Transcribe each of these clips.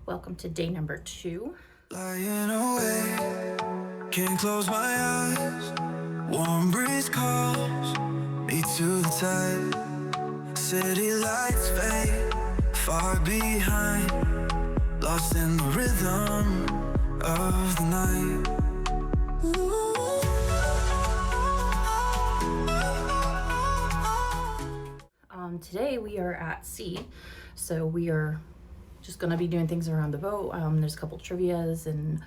Welcome to day number 2. Lying awake, can't close my eyes. Warm breeze calls me to the tide. City lights fade far behind, lost in the rhythm of the night. Today we are at sea, so we are just going to be doing things around the boat. There's a couple trivias and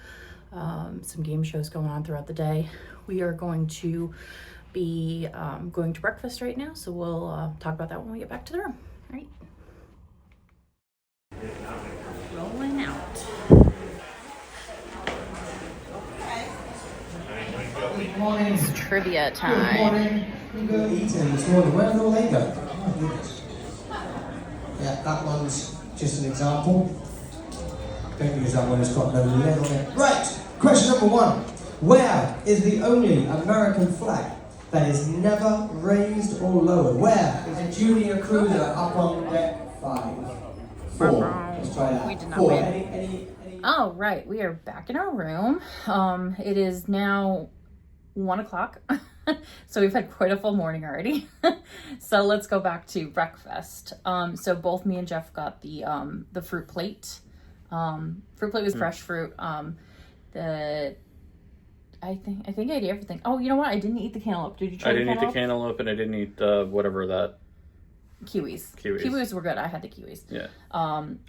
some game shows going on throughout the day. We are going to be going to breakfast right now, so we'll talk about that when we get back to the room. All right. Rolling out. Good morning. It's trivia time. Good morning. We go eating this morning. Where did all they go? Oh, goodness. Yeah, that one's just an example. Don't use that one, it's got no lid on it. Right, question number 1. Where is the only American flag that is never raised or lowered? Where is a junior cruiser up on deck 5? 4. Let's try that. We did not 4. win. Any... Oh, right. We are back in our room. It is now 1 o'clock. So we've had quite a full morning already. So let's go back to breakfast. So both me and Jeff got the fruit plate. Fruit plate was fresh fruit. I think I ate everything. Oh, you know what? I didn't eat the cantaloupe. Did you try the cantaloupe? I didn't eat the cantaloupe, and I didn't eat whatever that. Kiwis. Kiwis were good. I had the kiwis. Yeah.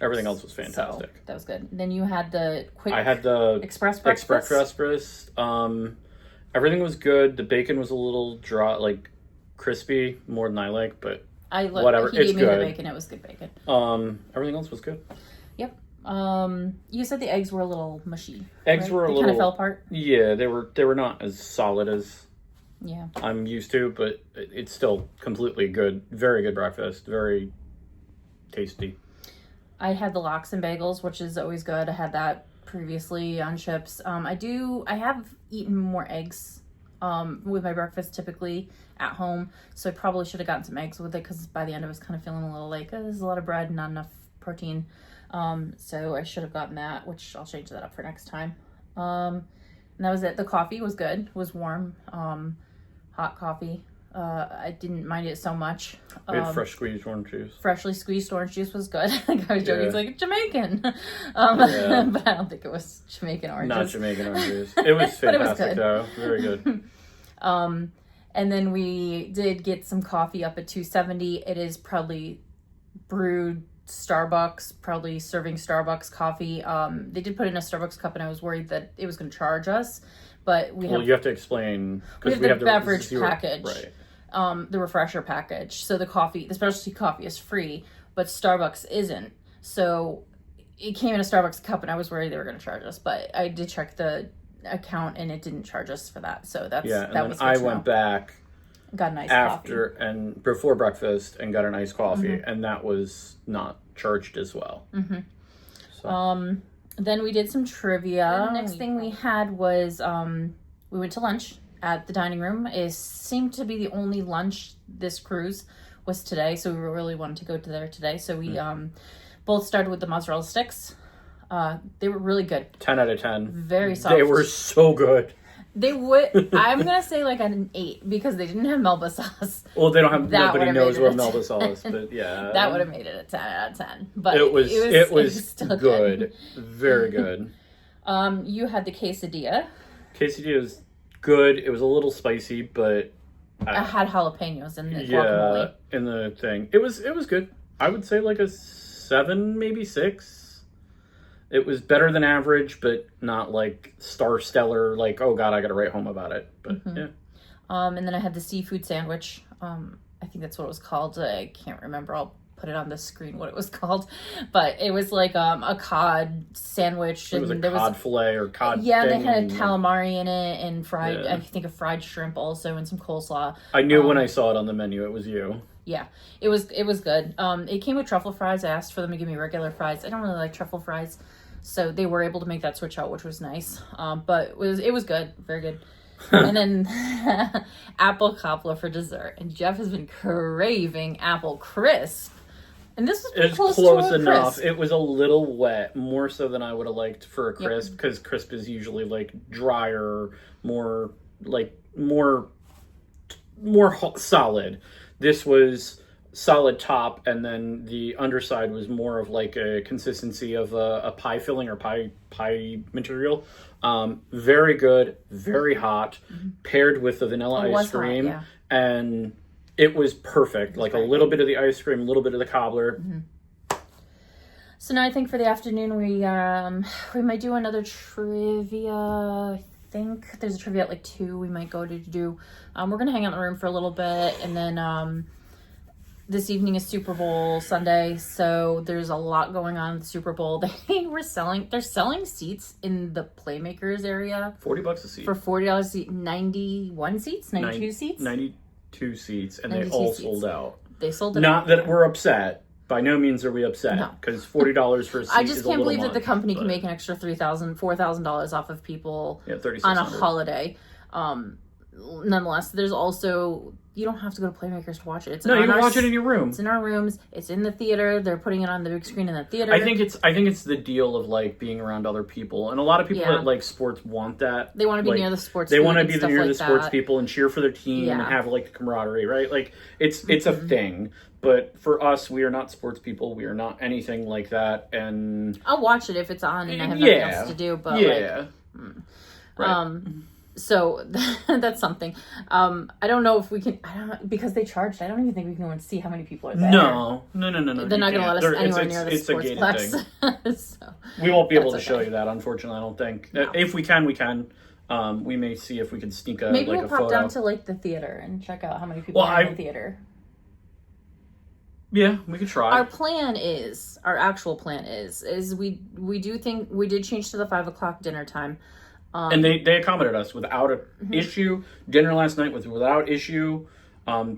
Everything else was fantastic. So that was good. Then you had the quick. I had the express breakfast. Express breakfast. Everything was good. The bacon was a little dry, like crispy, more than I like, but whatever. He it's gave me good. the bacon. It was good bacon. Everything else was good. Yep. You said the eggs were a little mushy. Eggs right? were a they little kind of fell apart. Yeah, they were not as solid as I'm used to, but it's still completely good. Very good breakfast. Very tasty. I had the lox and bagels, which is always good. I had that previously on chips. I have eaten more eggs with my breakfast typically at home, so I probably should have gotten some eggs with it, because by the end I was kind of feeling a little like, there's a lot of bread and not enough protein. So I should have gotten that, which I'll change that up for next time. And that was it. The coffee was good. It was warm. Hot coffee. I didn't mind it so much. We had fresh squeezed orange juice. Freshly squeezed orange juice was good. Like I was joking, it's like Jamaican. But I don't think it was Jamaican orange juice. Not Jamaican orange juice. It was fantastic, but it was good. Though. Very good. And then we did get some coffee up at $2.70. It is probably brewed Starbucks, probably serving Starbucks coffee. They did put in a Starbucks cup, and I was worried that it was going to charge us. But you have to explain, because we have the beverage package, right? The refresher package. So the specialty coffee is free, but Starbucks isn't. So it came in a Starbucks cup, and I was worried they were going to charge us. But I did check the account, and it didn't charge us for that. So that was good. I went back, got an iced after coffee. and before breakfast, and got an iced coffee, and that was not charged as well. So. Then we did some trivia. The next thing we had was we went to lunch at the dining room. It seemed to be the only lunch this cruise was today, so we really wanted to go to there today. So we both started with the mozzarella sticks. They were really good. 10 out of 10. Very soft. They were so good. They would. I'm gonna say like an 8, because they didn't have Melba sauce. Well, they don't have. Nobody knows what Melba Melba sauce, but yeah, that would have made it a 10 out of 10. But it was still good. Very good. You had the quesadilla. Quesadilla was good. It was a little spicy, but I had jalapenos in the guacamole. In the thing. It was good. I would say like a 7, maybe 6. It was better than average, but not like stellar, like, oh God, I gotta write home about it. But yeah. And then I had the seafood sandwich. I think that's what it was called. I can't remember. I'll put it on the screen what it was called. But it was like a cod sandwich. It was a cod fillet or cod Yeah, thing. they had calamari in it and fried, I think a fried shrimp also, and some coleslaw. I knew when I saw it on the menu, it was you. Yeah, it was good. It came with truffle fries. I asked for them to give me regular fries. I don't really like truffle fries. So they were able to make that switch out, which was nice. But it was good. Very good. And then apple cobbler for dessert. And Jeff has been craving apple crisp And this was It's close close to a enough. crisp. It was a little wet, more so than I would have liked for a crisp, because crisp is usually like drier, more solid. This was solid top, and then the underside was more of like a consistency of a pie filling or pie material. Very good, very hot, paired with the vanilla ice cream, hot, yeah. and it was perfect. Like a little bit of the ice cream, a little bit of the cobbler. So now I think for the afternoon we might do another trivia. I think there's a trivia at like 2 we might go to do. We're gonna hang out in the room for a little bit, and then this evening is Super Bowl Sunday, so there's a lot going on at the Super Bowl. They're selling seats in the Playmakers area. $40 a seat. For $40 a seat, 91 seats, 92 seats? 92 seats, and 92 they all seats. sold out. They sold it Not out. that we're upset. By no means are we upset, No. because $40 for a seat I is just a can't little believe that the much, company can but- make an extra $4,000 off of people Yeah, on a $3,600. holiday. Nonetheless, there's also, you don't have to go to Playmakers to watch it. It's No, you on can our watch it in your room. It's in our rooms. It's in the theater. They're putting it on the big screen in the theater. I think it's the deal of like being around other people, and a lot of people Yeah. that like sports want that. They want to be Like, near the sports. They want want to be near the sports that. people and cheer for their team and Yeah. have like the camaraderie, right? Like it's a thing. But for us, we are not sports people. We are not anything like that. And I'll watch it if it's on and I have nothing else to do. But yeah, right. So that's something. I don't know if we can. I don't know, because they charged. I don't even think we can go and see how many people are there. No. They're you not going to can't. let us anywhere near the It's a gated sportsplex. thing. So, We won't be able to That's show okay. you that, unfortunately. I don't think. No. If we can, we can. We may see if we can sneak a maybe like we'll a pop photo. down to like the theater and check out how many people Well, are in the theater. Yeah, we could try. Our actual plan is we did change to the 5 o'clock dinner time. And they accommodated us without an issue. Dinner last night was without issue.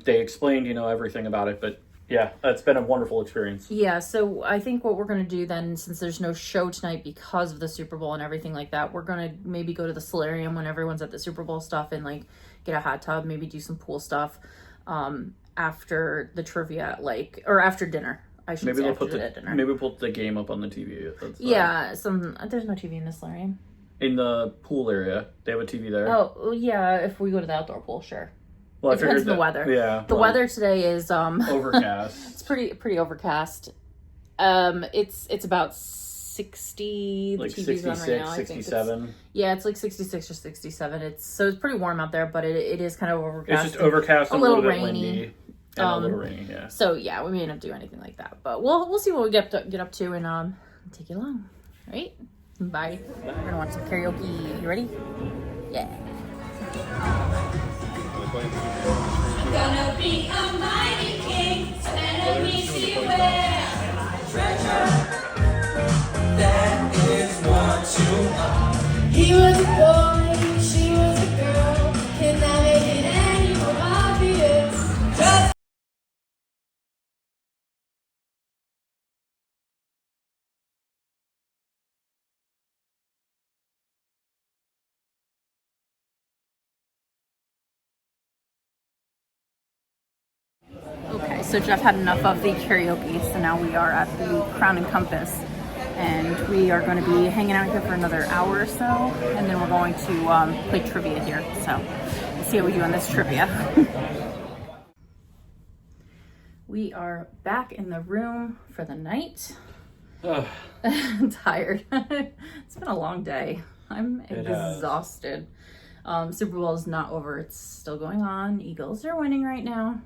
They explained, everything about it. But yeah, it's been a wonderful experience. Yeah, so I think what we're going to do then, since there's no show tonight because of the Super Bowl and everything like that, we're going to maybe go to the solarium when everyone's at the Super Bowl stuff and like get a hot tub, maybe do some pool stuff after the trivia, or after dinner. I should Maybe say they'll after put dinner. maybe we'll put the game up on the TV. That's, Yeah, there's no TV in the solarium. in the pool area, they have a TV there. Oh, yeah, if we go to the outdoor pool, sure. well, It depends on the weather. Yeah, The weather today is overcast. it's pretty overcast. It's about 60. Like the TV's on 66, right now. I think it's 67. Yeah, it's like 66 or 67. It's pretty warm out there, but it is kind of overcast. It's just overcast, a and a little little bit rainy. windy, and a little rainy. Yeah. So yeah, we may not do anything like that, but we'll see what we get up to and take you along. All right, bye. We're gonna watch some karaoke. You ready? Yeah. Gonna be a mighty king, so let me see where my treasure. That is what you are. He was a boy, she was a girl. Can I make it any more obvious? Just Okay, so Jeff had enough of the karaoke, so now we are at the Crown and Compass, and we are going to be hanging out here for another hour or so, and then we're going to play trivia here. So let's see how we do on this trivia. We are back in the room for the night. Ugh. I'm tired. It's been a long day. I'm It has. exhausted. Super Bowl is not over. It's still going on. Eagles are winning right now.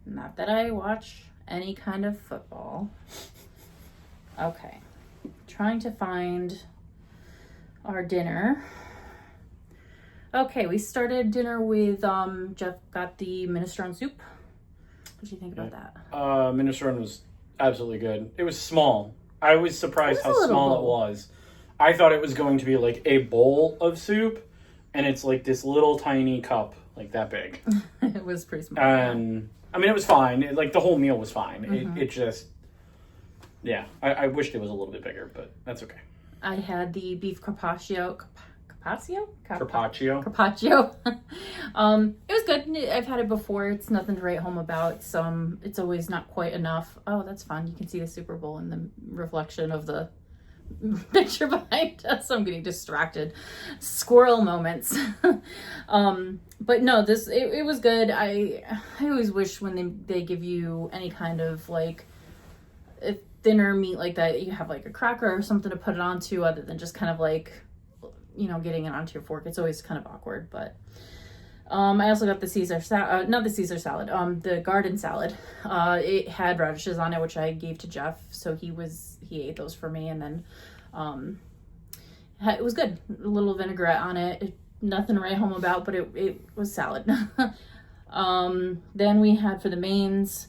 Not that I watch any kind of football. Okay. Trying to find our dinner. Okay, we started dinner with Jeff got the minestrone soup. What do you think about that? Minestrone was absolutely good. It was small. I was surprised It was a how little small bowl. it was. I thought it was going to be like a bowl of soup, and it's like this little tiny cup, like that big. It was pretty small. And I mean, it was fine. Like the whole meal was fine. Mm-hmm. It just, yeah. I wished it was a little bit bigger, but that's okay. I had the beef carpaccio. Carpaccio. Carpaccio. It was good. I've had it before. It's nothing to write home about. It's always not quite enough. Oh, that's fun. You can see the Super Bowl in the reflection of the picture behind us. I'm getting distracted. Squirrel moments. But no, it was good. I always wish when they give you any kind of like a thinner meat like that, you have like a cracker or something to put it onto, other than just kind of like, you know, getting it onto your fork. It's always kind of awkward. But I also got the Caesar salad, not the Caesar salad, the garden salad. It had radishes on it, which I gave to Jeff, so he ate those for me. And then it was good. A little vinaigrette on it. Nothing to write home about, but it was salad. Then we had for the mains,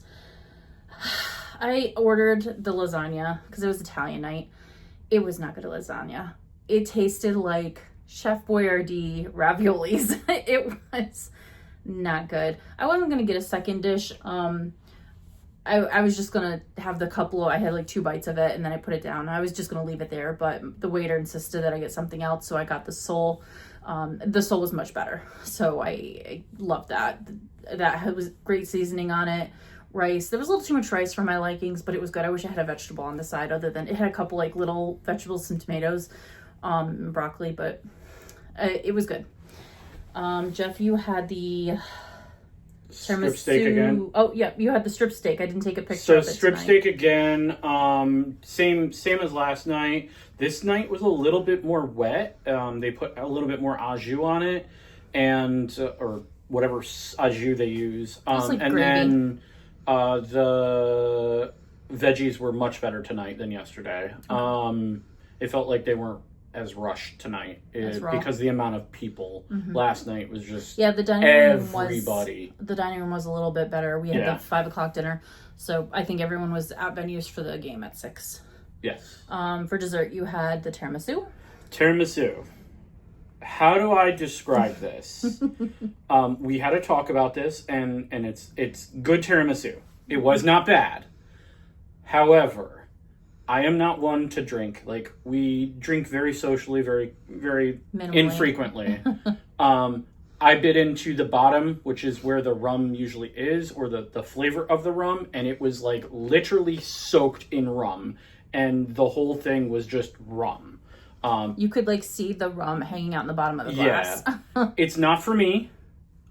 I ordered the lasagna because it was Italian night. It was not good lasagna. It tasted like Chef Boyardee raviolis. It was not good. I wasn't going to get a second dish. I was just going to have the couple. I had like 2 bites of it and then I put it down. I was just going to leave it there, but the waiter insisted that I get something else. So I got the sole. The sole was much better. So I loved that. That was great seasoning on it. Rice. There was a little too much rice for my likings, but it was good. I wish I had a vegetable on the side other than it had a couple like little vegetables, some tomatoes, and broccoli, but it was good. Jeff, you had the Strip steak again. Oh yeah, you had the strip steak. I didn't take a picture So of it strip tonight. steak again. Same as last night. This night was a little bit more wet. They put a little bit more au jus on it, and or whatever au jus they use. Like and gravy. then the veggies were much better tonight than yesterday. Okay. It felt like they weren't as rushed tonight because the amount of people last night was just the dining everybody. The dining room was a little bit better. We had the 5 o'clock dinner, so I think everyone was at venues for the game at 6. Yes. For dessert, you had the tiramisu. Tiramisu. How do I describe this? We had a talk about this, and it's good tiramisu. It was not bad. However, I am not one to drink. Like, we drink very socially, very, very Minimally. Infrequently. I bit into the bottom, which is where the rum usually is, or the flavor of the rum, and it was like literally soaked in rum, and the whole thing was just rum. You could like see the rum hanging out in the bottom of the glass. Yeah. It's not for me.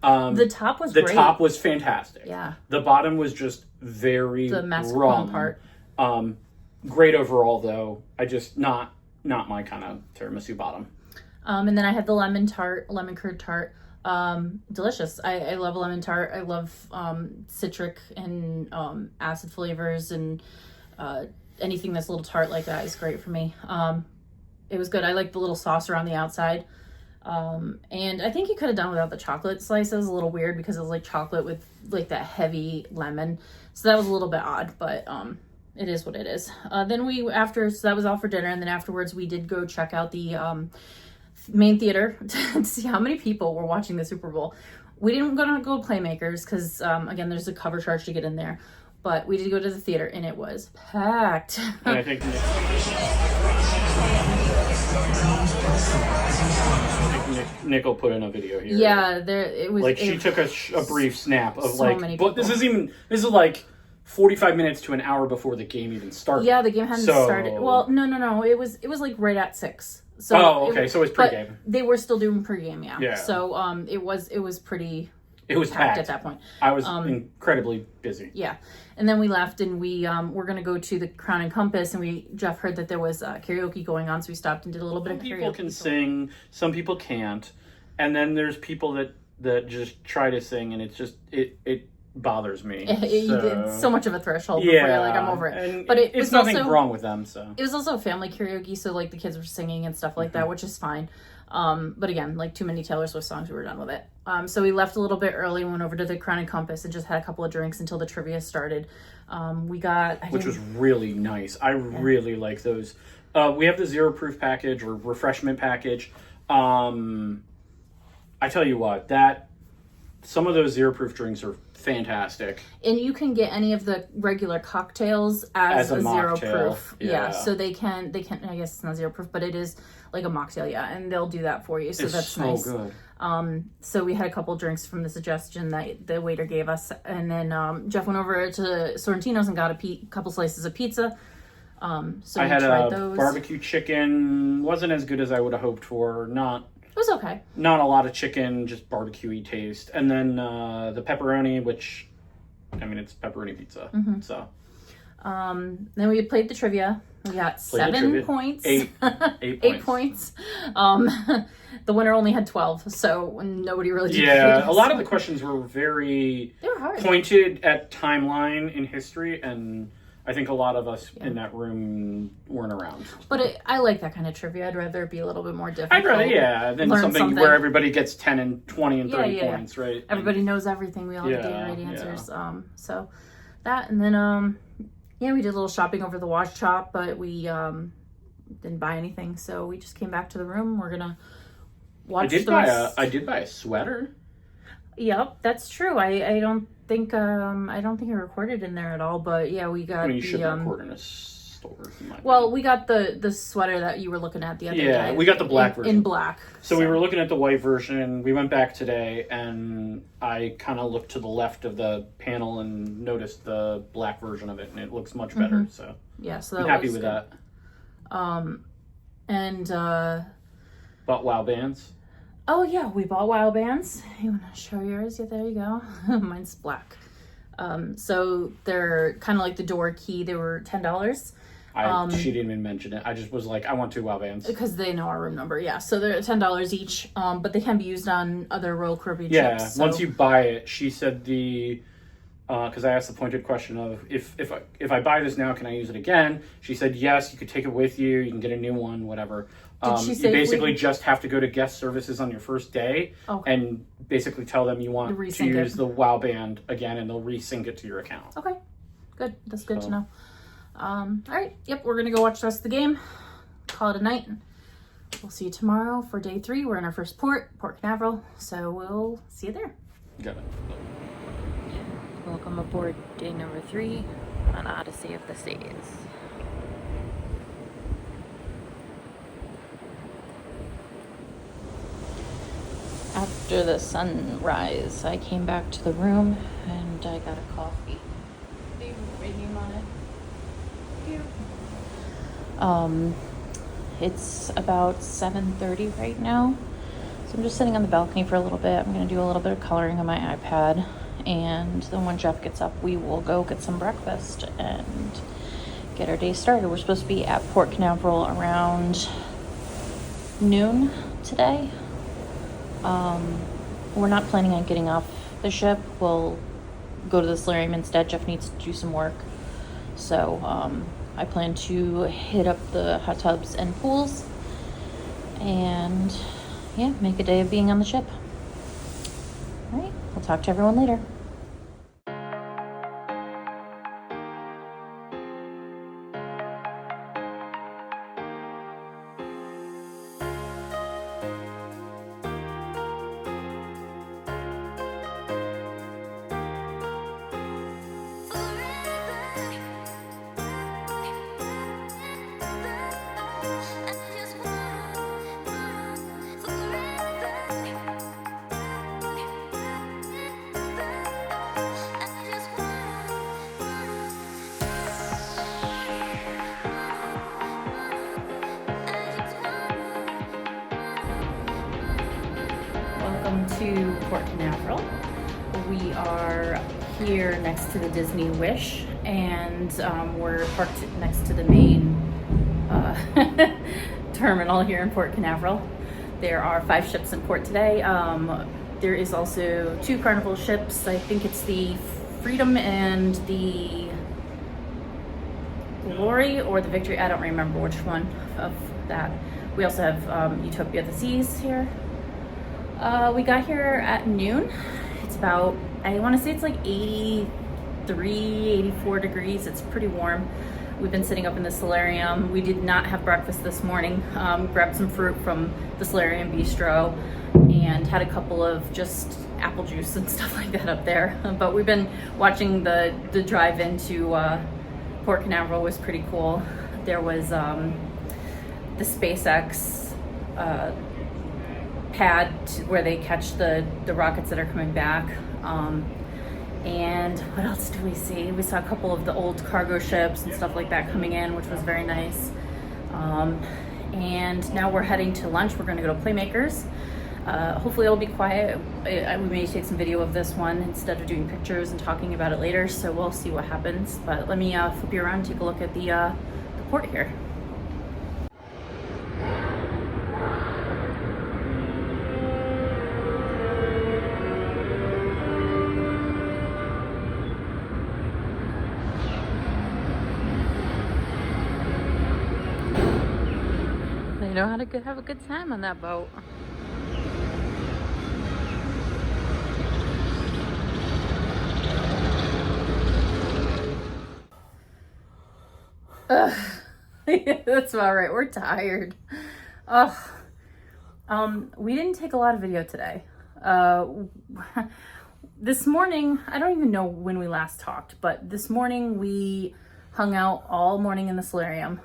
The top was the great. top was fantastic. Yeah. The bottom was just very The mascarpone rum. part. Great overall though. I just not my kind of tiramisu bottom. And then I had the lemon curd tart. Delicious. I love a lemon tart. I love citric and acid flavors, and anything that's a little tart like that is great for me. It was good. I like the little sauce around the outside. And I think you could have done without the chocolate slice. It was a little weird because it was like chocolate with like that heavy lemon. So that was a little bit odd, but it is what it is. So that was all for dinner. And then afterwards we did go check out the main theater to see how many people were watching the Super Bowl. We didn't go to Playmakers because, again, there's a cover charge to get in there. But we did go to the theater and it was packed. And I think Nick will put in a video here. Yeah, it was like she took a brief snap of so like, many but this is like 45 minutes to an hour before the game even started. Yeah, the game hadn't started. Well, no. It was like right at 6. So so it was pregame. They were still doing pregame, yeah. Yeah. So it was pretty. It was packed at that point. I was incredibly busy. Yeah, and then we left, and we were gonna go to the Crown and Compass, and Jeff heard that there was karaoke going on, so we stopped and did a little bit of karaoke. Some people can sing, some people can't, and then there's people that just try to sing, and it's just it bothers me. It's so much of a threshold. Yeah, before you're like, I'm over it. And but it's was nothing also, wrong with them. So it was also a family karaoke, so like the kids were singing and stuff like that, which is fine. But again, like too many Taylor Swift songs, we were done with it. So we left a little bit early, went over to the Crown and Compass and just had a couple of drinks until the trivia started. Which was really nice. I really like those. We have the 0 proof package or refreshment package. I tell you what, some of those 0 proof drinks are fantastic. And you can get any of the regular cocktails as a zero mocktail. proof. Yeah. So they can, I guess it's not zero proof, but it is like a mocktail, yeah, and they'll do that for you. So It's that's so nice. good. So we had a couple drinks from the suggestion that the waiter gave us, and then Jeff went over to Sorrentino's and got a couple slices of pizza. So I we had tried a those. barbecue chicken. Wasn't as good as I would have hoped for. It was okay. Not a lot of chicken, just barbecue-y taste. And then the pepperoni, which, I mean, it's pepperoni pizza. Mm-hmm. So. Then we played the trivia. We got 7 points. 8 8 points. The winner only had 12, so nobody really did. Yeah, a lot of the questions were very They were hard. pointed at timeline in history, and I think a lot of us in that room weren't around. But I like that kind of trivia. I'd rather it be a little bit more difficult. I'd rather, than Learn something where everybody gets 10 and 20 and 30 points, right? Everybody knows everything. We all have the right answers. So that, and then we did a little shopping over the watch shop, but we didn't buy anything, so we just came back to the room. We're gonna watch I did buy a sweater. Yep, that's true. I don't think I recorded in there at all, but yeah, we got You should record in a store. we got the sweater that you were looking at the other day. Yeah, we got the black version. In black. So we were looking at the white version. We went back today, and I kind of looked to the left of the panel and noticed the black version of it, and it looks much better. Mm-hmm. So yeah, so I'm happy with that. And Bought WoW bands. oh yeah, we bought WoW bands. You want to show yours? Yeah, there you go. Mine's black. So they're kind of like the door key. They were $10. She didn't even mention it. I just was like, I want 2 WoW bands. Because they know our room number, yeah. So they're $10 each, but they can be used on other Royal Caribbean ships. So. Once you buy it, she said because I asked the pointed question of if I buy this now, can I use it again? She said yes, you could take it with you, you can get a new one, whatever. Did she say you basically just have to go to guest services on your first day and basically tell them you want to use the WoW band again, and they'll resync it to your account. Okay, good. That's good to know. All right, yep, we're gonna go watch the rest of the game. Call it a night. We'll see you tomorrow for day 3. We're in our first Port Canaveral, so we'll see you there. Got it. Welcome aboard day number 3 on Odyssey of the Seas. After the sunrise, I came back to the room and I got a coffee. Do you have my name on it? It's about 7:30 right now. So I'm just sitting on the balcony for a little bit. I'm gonna do a little bit of coloring on my iPad. And then when Jeff gets up, we will go get some breakfast and get our day started. We're supposed to be at Port Canaveral around noon today. We're not planning on getting off the ship. We'll go to the solarium instead. Jeff needs to do some work. So I plan to hit up the hot tubs and pools and make a day of being on the ship. All right, we'll talk to everyone later. Welcome to Port Canaveral. We are here next to the Disney Wish, and we're parked next to the main terminal here in Port Canaveral. There are 5 ships in port today. There is also 2 Carnival ships. I think it's the Freedom and the Glory, or the Victory. I don't remember which one of that. We also have Utopia of the Seas here. We got here at noon. It's about, I want to say it's like 83, 84 degrees. It's pretty warm. We've been sitting up in the solarium. We did not have breakfast this morning. Grabbed some fruit from the solarium bistro and had a couple of just apple juice and stuff like that up there. But we've been watching the drive into Port Canaveral was pretty cool. There was the SpaceX pad where they catch the rockets that are coming back. And what else do we see? We saw a couple of the old cargo ships and stuff like that coming in, which was very nice. And now we're heading to lunch. We're going to go to Playmakers. Hopefully it'll be quiet. We may take some video of this one instead of doing pictures and talking about it later, so we'll see what happens. But let me flip you around and take a look at the port here. They know how to have a good time on that boat. Ugh. That's about right. We're tired. Ugh. We didn't take a lot of video today. This morning, I don't even know when we last talked, but this morning we hung out all morning in the solarium.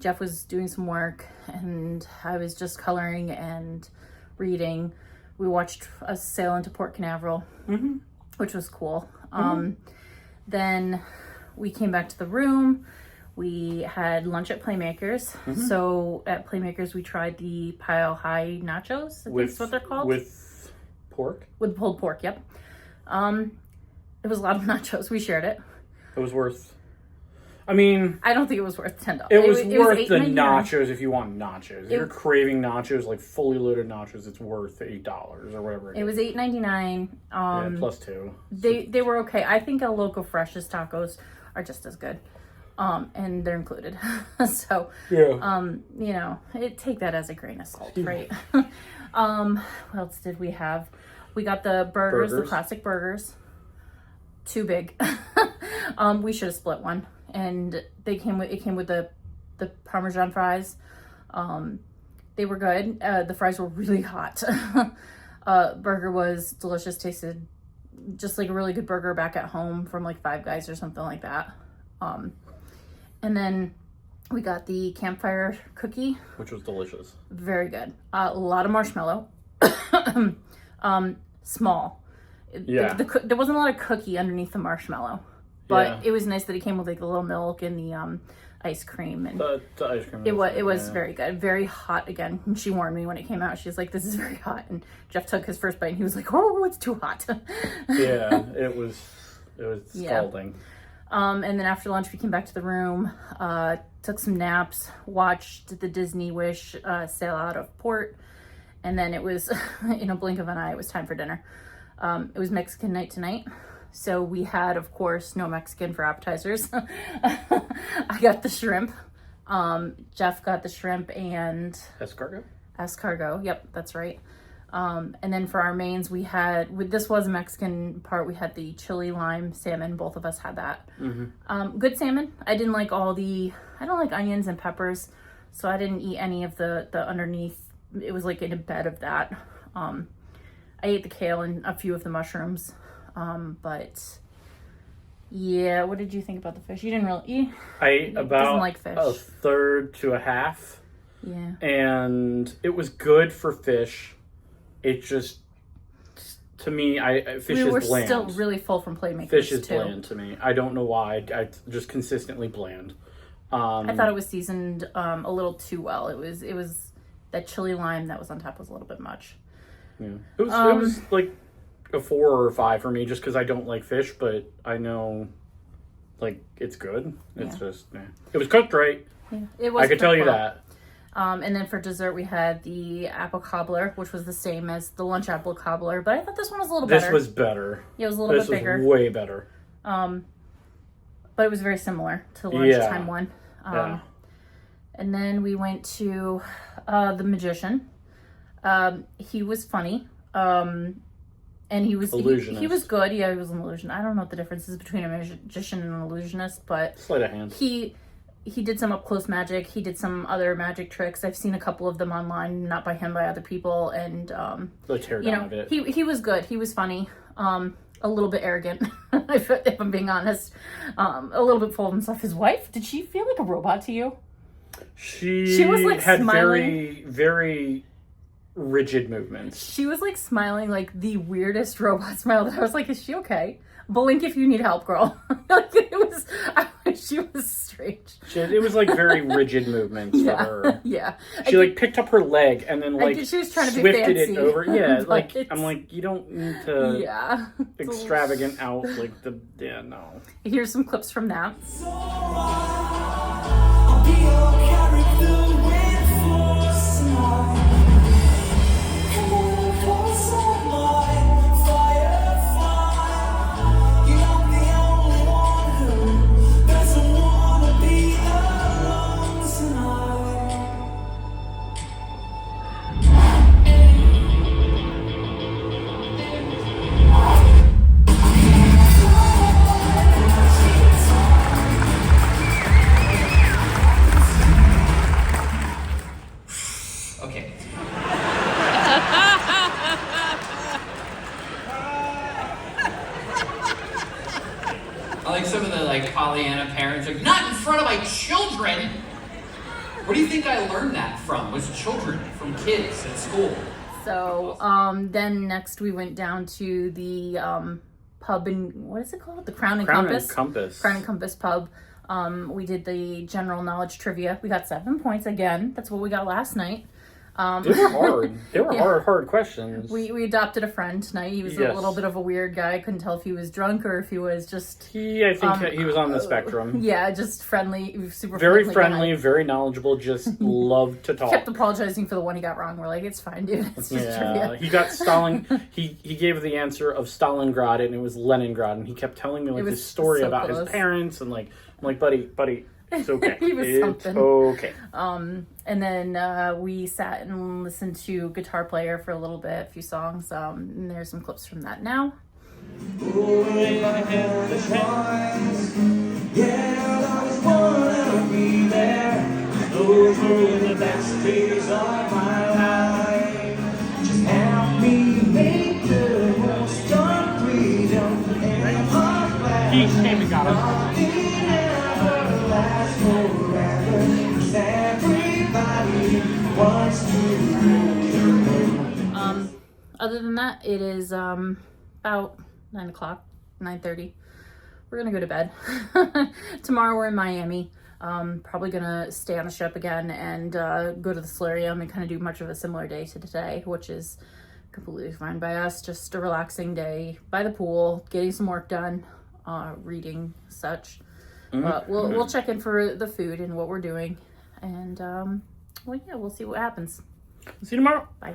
Jeff was doing some work and I was just coloring and reading. We watched us sail into Port Canaveral, which was cool. Then we came back to the room. We had lunch at Playmakers. So at Playmakers, we tried the Pile High nachos. I think that's what they're called. With pork? With pulled pork, yep. It was a lot of nachos. We shared it. It was worth... I mean... I don't think it was worth $10. It was worth the $8.99. nachos if you want nachos. If you're craving nachos, like fully loaded nachos, it's worth $8 or whatever it is. It was $8.99. Yeah, plus 2. They were okay. I think El Loco Fresh's tacos are just as good. And they're included. So, yeah. you know, take that as a grain of salt, right? What else did we have? We got the burgers, the classic burgers. Too big. We should have split one. And it came with the Parmesan fries. They were good. The fries were really hot. Burger was delicious. Tasted just like a really good burger back at home from like Five Guys or something like that. And then we got the campfire cookie, which was delicious. Very good. A lot of marshmallow. Small. Yeah. There wasn't a lot of cookie underneath the marshmallow. But it was nice that it came with like a little milk and the ice cream, and the ice cream. It was very good, very hot again. And she warned me when it came out. She was like, "This is very hot." And Jeff took his first bite, and he was like, "Oh, it's too hot." Yeah, it was scalding. And then after lunch, we came back to the room, took some naps, watched the Disney Wish sail out of port, and then it was in a blink of an eye, it was time for dinner. It was Mexican night tonight. So we had, of course, no Mexican for appetizers. I got the shrimp. Jeff got the shrimp and... Escargot. Yep, that's right. And then for our mains, we had... This was a Mexican part. We had the chili lime salmon. Both of us had that. Good salmon. I didn't like I don't like onions and peppers. So I didn't eat any of the underneath. It was like in a bed of that. I ate the kale and a few of the mushrooms. But yeah, what did you think about the fish? You didn't really eat? I ate about like fish. a third to a half. Yeah. And it was good for fish. It just, to me, fish is bland. We were still really full from Playmakers. Fish is bland to me. I don't know why. I just consistently bland. I thought it was seasoned a little too well. It was that chili lime that was on top was a little bit much. Yeah. It was like a 4 or a 5 for me, just because I don't like fish, but I know, like, it's good. It's just, it was cooked right. Yeah, it was. I could tell you that. And then for dessert, we had the apple cobbler, which was the same as the lunch apple cobbler, but I thought this one was a little better. This was better. Yeah, it was a little bit bigger. This was way better. But it was very similar to the lunchtime one. Yeah. And then we went to the magician. He was funny. And he was illusionist. He was good. Yeah, he was an illusion. I don't know what the difference is between a magician and an illusionist, but sleight of hand. he did some up close magic. He did some other magic tricks. I've seen a couple of them online, not by him, by other people. And The teardown of it. he was good. He was funny. A little bit arrogant, if I'm being honest. A little bit full of himself. His wife, did she feel like a robot to you? She was like had smiling. very rigid movements. She was like smiling like the weirdest robot smile that I was like, is she okay? Blink if you need help, girl. Like it was, she was strange. It was like very rigid movements for her. Yeah. She like picked up her leg and then like she was trying to be swifted fancy. it over. Yeah, But like it's- I'm like, you don't need to Yeah. extravagant out like no. Here's some clips from that. I'll be your character with force tonight. And when I close my firefly, you're not the only one who doesn't wanna be alone tonight. Okay. I like some of the like Pollyanna parents like, not in front of my children. Where do you think I learned that from? Was children, from kids at school. So, then next we went down to the pub in, what is it called? The Crown and Crown Compass. and Compass. Crown and Compass pub. We did the general knowledge trivia. We got 7 points again. That's what we got last night. They were hard. They were hard questions. We adopted a friend tonight. He was a Yes. little bit of a weird guy. I couldn't tell if he was drunk or if he was just I think he was on the spectrum. yeah, just friendly, super Very guy. friendly, very knowledgeable, just loved to talk. Kept apologizing for the one he got wrong. We're like, it's fine, dude. It's just Yeah, trivia. he got Stalin. He gave the answer of Stalingrad, and it was Leningrad. And he kept telling me like was this story so about close. his parents, and like I'm like, buddy, it's okay. He was it's something. okay. And then we sat and listened to Guitar Player for a little bit, a few songs. And there's some clips from that now. Yeah, I was wanna be there. Those were the best days of my life. Just help me make the most of freedom and our flag. He came and got us. Nothing ever lasts forever. 'Cause everybody wants to. Other than that, it is about 9 o'clock, 9:30. We're gonna go to bed. Tomorrow we're in Miami. Probably gonna stay on the ship again and go to the solarium and kind of do much of a similar day to today, which is completely fine by us. Just a relaxing day by the pool, getting some work done, reading, such. But we'll check in for the food and what we're doing, and well, yeah, we'll see what happens. See you tomorrow. Bye.